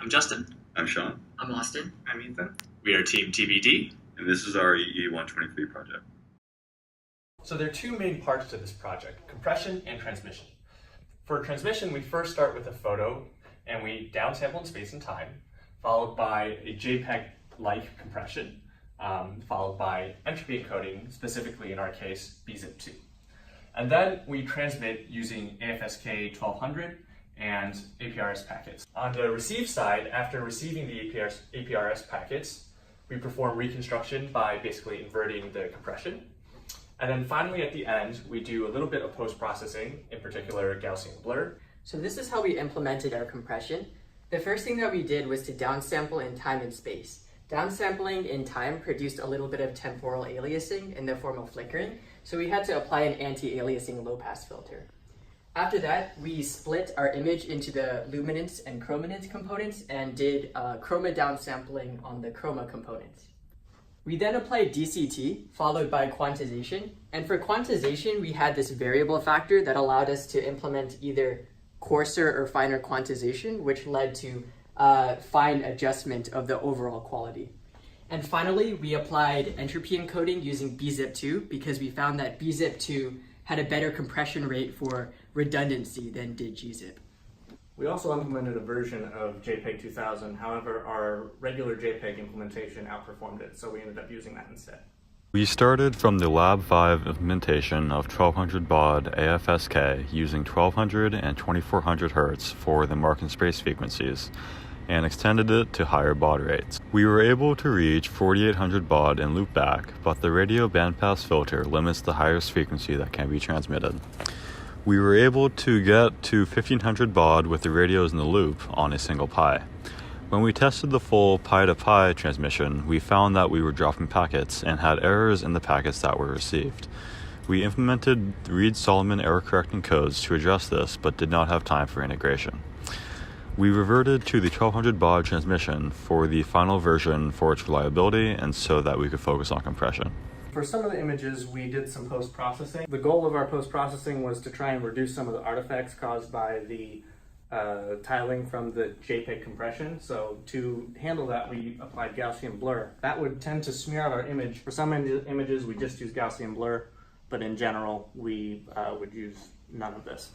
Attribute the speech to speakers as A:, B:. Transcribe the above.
A: I'm Justin.
B: I'm Sean.
C: I'm Austin.
D: I'm Ethan.
A: We are Team TBD.
B: And this is our EE123 project.
E: So there are two main parts to this project, compression and transmission. For transmission, we first start with a photo and we downsample in space and time, followed by a JPEG-like compression, followed by entropy encoding, specifically in our case, BZIP2. And then we transmit using AFSK 1200 and APRS packets. On the receive side, after receiving the APRS packets, we perform reconstruction by basically inverting the compression. And then finally at the end, we do a little bit of post-processing, in particular Gaussian blur.
C: So this is how we implemented our compression. The first thing that we did was to downsample in time and space. Downsampling in time produced a little bit of temporal aliasing in the form of flickering, so we had to apply an anti-aliasing low-pass filter. After that, we split our image into the luminance and chrominance components and did chroma downsampling on the chroma components. We then applied DCT, followed by quantization. And for quantization, we had this variable factor that allowed us to implement either coarser or finer quantization, which led to fine adjustment of the overall quality. And finally, we applied entropy encoding using BZIP2 because we found that BZIP2 had a better compression rate for redundancy than did gzip.
D: We also implemented a version of JPEG 2000, however, our regular JPEG implementation outperformed it, so we ended up using that instead.
F: We started from the Lab 5 implementation of 1200 baud AFSK using 1200 and 2400 Hz for the mark and space frequencies, and extended it to higher baud rates. We were able to reach 4800 baud in loopback, but the radio bandpass filter limits the highest frequency that can be transmitted. We were able to get to 1500 baud with the radios in the loop on a single pi. When we tested the full pi-to-pi transmission, we found that we were dropping packets and had errors in the packets that were received. We implemented Reed-Solomon error-correcting codes to address this, but did not have time for integration. We reverted to the 1200 baud transmission for the final version for its reliability and so that we could focus on compression.
D: For some of the images, we did some post-processing. The goal of our post-processing was to try and reduce some of the artifacts caused by the tiling from the JPEG compression. So to handle that, we applied Gaussian blur. That would tend to smear out our image. For some images, we just use Gaussian blur, but in general, we would use none of this.